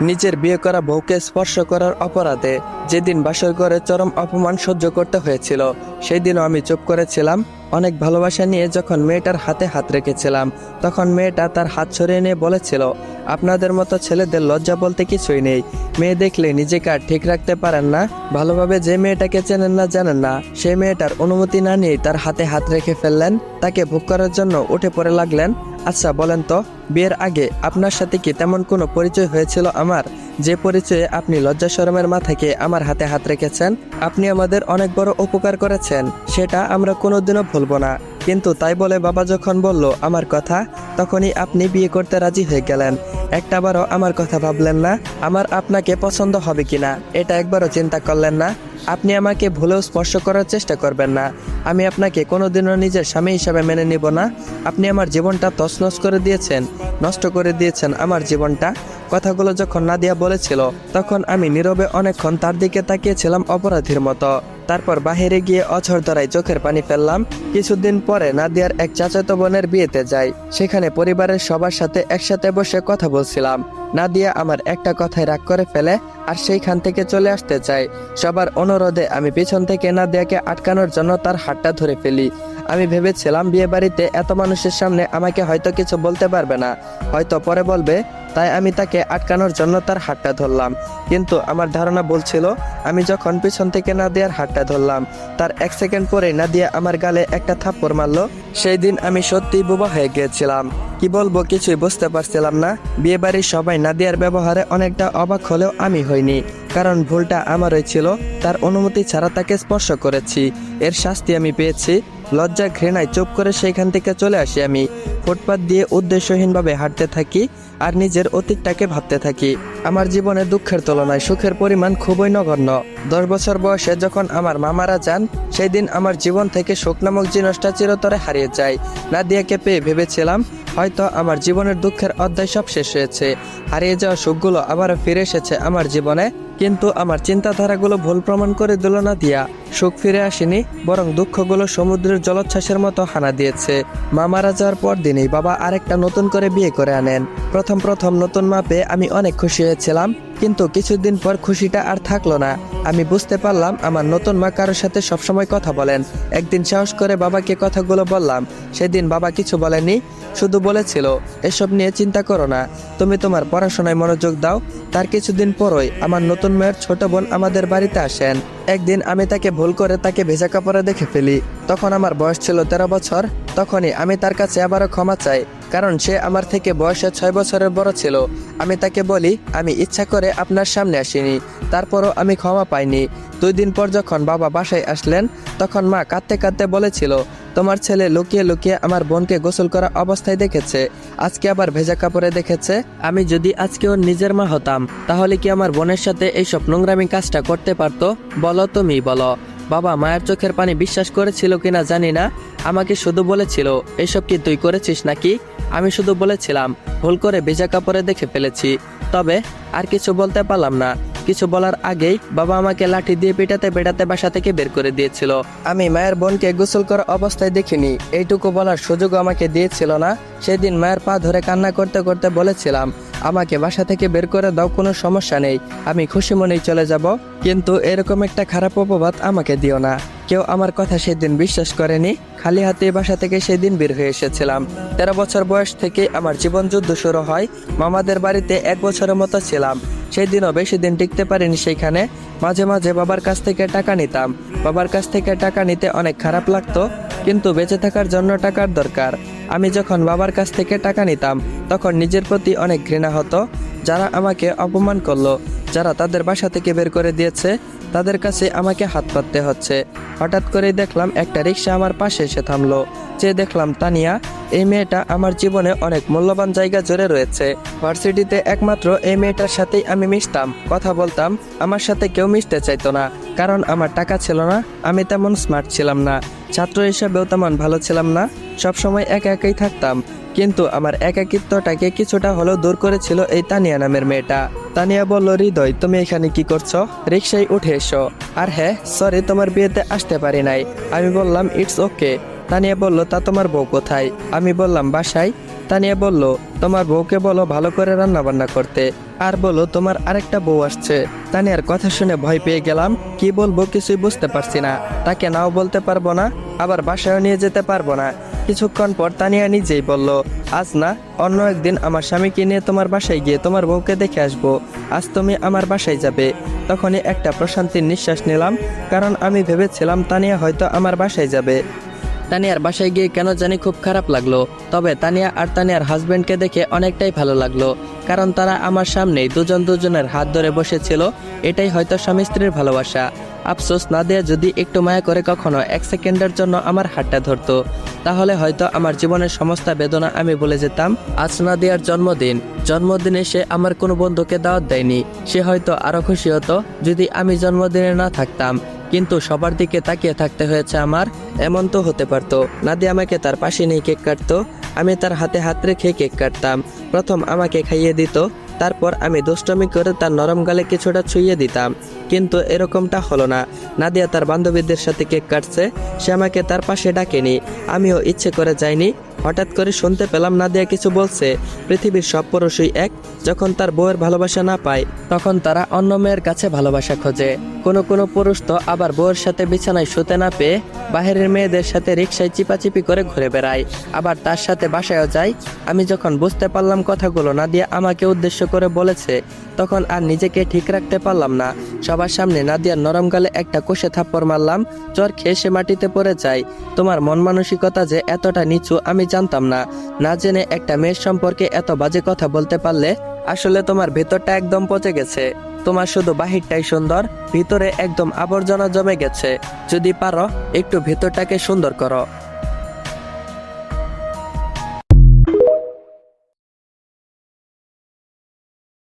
নিজের বিয়ে করা বউকে স্পর্শ করার অপরাধে যেদিন বাসর ঘরে চরম অপমান সহ্য করতে হয়েছিল, সেই দিনও আমি চুপ করেছিলাম। অনেক ভালোবাসা নিয়ে যখন মেয়েটার হাতে হাত রেখেছিলাম, তখন মেয়েটা তার হাত সরিয়ে নিয়ে বলেছিল, আপনাদের মতো ছেলেদের লজ্জা বলতে কিছুই নেই। মেয়ে দেখলে নিজেকে আর ঠিক রাখতে পারেন না। ভালোভাবে যে মেয়েটাকে চেনেন না জানেন না, সেই মেয়েটার অনুমতি না নিয়ে তার হাতে হাত রেখে ফেললেন। তাকে ভোগ করার জন্য উঠে পড়ে লাগলেন। আচ্ছা বলেন তো, বিয়ের আগে আপনার সাথে কি তেমন কোনো পরিচয় হয়েছিল আমার, যে পরিচয়ে আপনি লজ্জা শরমের মাথাকে আমার হাতে হাত রেখেছেন? আপনি আমাদের অনেক বড় উপকার করেছেন, সেটা আমরা কোনোদিনও ভুলবো না। কিন্তু তাই বলে বাবা যখন বলল আমার কথা, তখনই আপনি বিয়ে করতে রাজি হয়ে গেলেন। একটাবারও আমার কথা ভাবলেন না, আমার আপনাকে পছন্দ হবে কিনা এটা একবারও চিন্তা করলেন না। আপনি আমাকে ভুলেও স্পর্শ করার চেষ্টা করবেন না। আমি আপনাকে কোনোদিনও নিজের স্বামী হিসাবে মেনে নিব না। আপনি আমার জীবনটা তছনছ করে দিয়েছেন, নষ্ট করে দিয়েছেন আমার জীবনটা। কথাগুলো যখন নাদিয়া বলেছিল, তখন আমি নীরবে অনেকক্ষণ তার দিকে তাকিয়েছিলাম অপরাধীর মতো। তারপর বাহিরে গিয়ে অঝর ধরায় চোখের পানি ফেললাম। কিছুদিন পরে নাদিয়ার এক চাচাতো বোনের বিয়েতে যাই। সেখানে পরিবারের সবার সাথে একসাথে বসে কথা বলছিলাম। নাদিয়া আমার একটা কথায় রাগ করে ফেলে আর সেইখান থেকে চলে আসতে চায়। সবার অনুরোধে আমি পিছন থেকে নাদিয়াকে আটকানোর জন্য তার হাতটা ধরে ফেলি। আমি ভেবেছিলাম বিয়ে বাড়িতে এত মানুষের সামনে আমাকে হয়তো কিছু বলতে পারবে না, হয়তো পরে বলবে, তাই আমি তাকে আটকানোর জন্য তার হাতটা ধরলাম। কিন্তু আমার ধারণা বলছিল, আমি যখন পিছন থেকে নাদিয়ার হাতটা ধরলাম, তার 1 সেকেন্ড পরে নাদিয়া আমার গালে একটা থাপ্পড় মারলো। সেই দিন আমি সত্যিই বোবা হয়ে গিয়েছিলাম। কি বলবো কিছুই বুঝতে পারছিলাম না। বিয়ে বাড়ির সবাই নাদিয়ার ব্যবহারে অনেকটা অবাক হলেও আমি হইনি, কারণ ভুলটা আমারই ছিল। তার অনুমতি ছাড়া তাকে স্পর্শ করেছি, এর শাস্তি আমি পেয়েছি। লজ্জা ঘৃণায় চুপ করে সেইখান থেকে চলে আসি। আমি ফুটপাত দিয়ে উদ্দেশ্যহীনভাবে হাঁটতে থাকি আর নিজের অতীতটাকে ভাবতে থাকি। আমার জীবনে দুঃখের তুলনায় সুখের পরিমাণ খুবই নগণ্য। 10 বছর বয়সে যখন আমার মা মারা যান, সেই দিন আমার জীবন থেকে সুখ নামক জিনিসটা চিরতরে হারিয়ে যায়। নাদিয়াকে পেয়ে ভেবেছিলাম হয়তো আমার জীবনের দুঃখের অধ্যায় সব শেষ হয়েছে, হারিয়ে যাওয়া সুখগুলো আবারও ফিরে এসেছে আমার জীবনে। কিন্তু আমার চিন্তাধারাগুলো ভুল প্রমাণ করে দিল নাদিয়া। সুখ ফিরে আসেনি, বরং দুঃখগুলো সমুদ্রের জলোচ্ছ্বাসের মতো হানা দিয়েছে। মা মারা যাওয়ার পর দিনই বাবা আরেকটা নতুন করে বিয়ে করে আনেন। প্রথম নতুন মা পেয়ে আমি অনেক খুশি হয়েছিলাম, কিন্তু কিছুদিন পর খুশিটা আর থাকলো না। আমি বুঝতে পারলাম আমার নতুন মা কারোর সাথে সবসময় কথা বলেন। একদিন সাহস করে বাবাকে কথাগুলো বললাম। সেদিন বাবা কিছু বলেনি, শুধু বলেছিল, এসব নিয়ে চিন্তা করো না, তুমি তোমার পড়াশোনায় মনোযোগ দাও। তার কিছুদিন পরই আমার নতুন মেয়ের ছোট বোন আমাদের বাড়িতে আসেন। একদিন আমি তাকে ভুল করে তাকে ভেজা কাপড়ে দেখে ফেলি। তখন আমার বয়স ছিল 13 বছর। তখনই আমি তার কাছে আবারও ক্ষমা চাই, কারণ সে আমার থেকে বয়সে 6 বছরের বড় ছিল। আমি তাকে বলি, আমি ইচ্ছা করে আপনার সামনে আসিনি। তারপরও আমি ক্ষমা পাইনি। 2 দিন পর যখন বাবা বাসায় আসলেন, তখন মা কাঁদতে কাঁদতে বলেছিল, তোমার ছেলে লুকিয়ে লুকিয়ে আমার বোনকে গোসল করা অবস্থায় দেখেছে, আজকে আবার ভেজা কাপড়ে দেখেছে। আমি যদি আজকে ওর নিজের মা হতাম, তাহলে কি আমার বোনের সাথে এইসব নোংরামি কাজটা করতে পারতো? বলো, তুমি বলো। বাবা মায়ের চোখের পানি বিশ্বাস করেছিল কিনা জানি না, আমাকে শুধু বলেছিল, এসব কি তুই করেছিস নাকি? আমি শুধু বলেছিলাম, ভুল করে ভেজা কাপড়ে দেখে ফেলেছি। তবে আর কিছু বলতে পারলাম না। কিছু বলার আগেই বাবা আমাকে লাঠি দিয়ে পেটাতে পেটাতে বাসা থেকে বের করে দিয়েছিল। আমি মায়ের বোনকে গোসল করা অবস্থায় দেখিনি, এইটুকু বলার সুযোগ আমাকে দিয়েছিল না। সেদিন মায়ের পা ধরে কান্না করতে করতে বলেছিলাম, আমাকে বাসা থেকে বের করে দাও, কোনো সমস্যা নেই, আমি খুশি মনেই চলে যাব, কিন্তু এরকম একটা খারাপ অপবাদ আমাকে দিও না। কেউ আমার কথা সেদিন বিশ্বাস করেনি। খালি হাতে বাসা থেকে সেদিন বের হয়ে এসেছিলাম। 13 বছর বয়স থেকে আমার জীবন যুদ্ধ শুরু হয়। মামাদের বাড়িতে 1 বছরের মতো ছিলাম। সেই দিনও বেশি দিন টিকতে পারিনি সেইখানে। মাঝে মাঝে বাবার কাছ থেকে টাকা নিতাম। বাবার কাছ থেকে টাকা নিতে অনেক খারাপ লাগতো, কিন্তু বেঁচে থাকার জন্য টাকার দরকার। আমি যখন বাবার কাছ থেকে টাকা নিতাম, তখন নিজের প্রতি অনেক ঘৃণা হতো। যারা আমাকে অপমান করলো, যারা তাদের বাসা থেকে বের করে দিয়েছে, তাদের কাছে আমাকে হাত পাততে হচ্ছে। হঠাৎ করেই দেখলাম একটা রিক্সা আমার পাশে এসে থামলো। যে দেখলাম তানিয়া। এই মেয়েটা আমার জীবনে অনেক মূল্যবান জায়গা জুড়ে রয়েছে। ভার্সিটিতে একমাত্র এই মেয়েটার সাথেই আমি মিশতাম, কথা বলতাম। আমার সাথে কেউ মিশতে চাইতো না, কারণ আমার টাকা ছিল না, আমি তেমন স্মার্ট ছিলাম না, ছাত্র হিসেবেও তেমন ভালো ছিলাম না, সবসময় একা একাই থাকতাম। কিন্তু আমার একাকিত্বটাকে কিছুটা হলেও দূর করেছিল এই তানিয়া নামের মেয়েটা। তানিয়া বলল, হৃদয় তুমি এখানে কি করছো? রিক্সায় উঠে এসো। আর হ্যাঁ, সরি তোমার বিয়েতে আসতে পারি নাই। আমি বললাম, ইটস ওকে। তানিয়া বলল, তা তোমার বউ কোথায়? আমি বললাম, বাসায়। তানিয়া বলল, তোমার বউকে বলো ভালো করে রান্না বান্না করতে। আর বলো তোমার আরেকটা বউ আসছে। তানিয়ার কথা শুনে ভয় পেয়ে গেলাম, কি বলবো কিছুই বুঝতে পারছি না। তাকে নাও বলতে পারবো না, আবার বাসায়ও নিয়ে যেতে পারবো না। কিছুক্ষণ পর তানিয়া নিজেই বলল, আজ না অন্য একদিন আমার স্বামীকে নিয়ে তোমার বাসায় গিয়ে তোমার বউকে দেখে আসবো। আজ তুমি আমার বাসায় যাবে। তখনই একটা প্রশান্তির নিঃশ্বাস নিলাম, কারণ আমি ভেবেছিলাম তানিয়া হয়তো আমার বাসায় যাবে। তানিয়ার বাসায় গিয়ে কেন জানি খুব খারাপ লাগলো। তবে তানিয়া আর তানিয়ার হাজবেন্ডকে দেখে অনেকটাই ভালো লাগলো, কারণ তারা আমার সামনেই দুজন দুজনের হাত ধরে বসেছিল। এটাই হয়তো স্বামী স্ত্রীর ভালোবাসা। আফসোস নাদিয়া যদি একটু মায়া করে কখনো 1 সেকেন্ডের জন্য আমার হাতটা ধরতো, তাহলে হয়তো আমার জীবনের সমস্ত বেদনা আমি ভুলে যেতাম। আজ নাদিয়ার জন্মদিনে সে আমার কোনো বন্ধুকে দাওয়াত দেয়নি। সে হয়তো আরো খুশি হতো যদি আমি জন্মদিনে না থাকতাম, কিন্তু সবার দিকে তাকিয়ে থাকতে হয়েছে আমার। এমন তো হতে পারতো নাদিয়া আমাকে তার পাশে নিয়ে কেক কাটতো, আমি তার হাতে হাত রেখে কেক কাটতাম। প্রথম আমাকে খাইয়ে দিত, তারপর আমি দুষ্টমি করে তার নরম গালে কিছুটা ছুঁয়ে দিতাম। কিন্তু এরকমটা হলো না। নাদিয়া তার বান্ধবীদের সাথে কেক কাটছে, সে আমাকে তার পাশে ডাকেনি, আমিও ইচ্ছে করে যাইনি। হঠাৎ করে শুনতে পেলাম নাদিয়া কিছু বলছে, পৃথিবীর সব পুরুষই এক, যখন তার বউয়ের ভালোবাসা না পায় তখন তারা অন্য মেয়ের কাছে ভালোবাসা খোঁজে। কোনো কোনো পুরুষ তো আবার বউয়ের সাথে বিছানায় শুতে না পেয়ে বাইরের মেয়েদের সাথে রিকশায় চিপাচিপি করে ঘুরে বেড়ায়, আবার তার সাথে বাসায়ও যায়। আমি যখন বুঝতে পারলাম কথাগুলো নাদিয়া আমাকে উদ্দেশ্য করে বলেছে, তখন আর নিজেকে ঠিক রাখতে পারলাম না। সবার সামনে নাদিয়ার নরম গালে একটা কষে থাপ্পড় মারলাম, জ্বর খেয়ে সে মাটিতে পড়ে যায়। তোমার মন মানসিকতা যে এতটা নিচু আমি জানতাম না। না জেনে একটা মেয়ের সম্পর্কে এত বাজে কথা বলতে পারলে। আসলে তোমার ভেতরটা একদম পচে গেছে। তোমার শুধু বাহিরটাই সুন্দর, ভিতরে একদম আবর্জনা জমে গেছে। যদি পারো একটু ভেতরটাকে সুন্দর করো।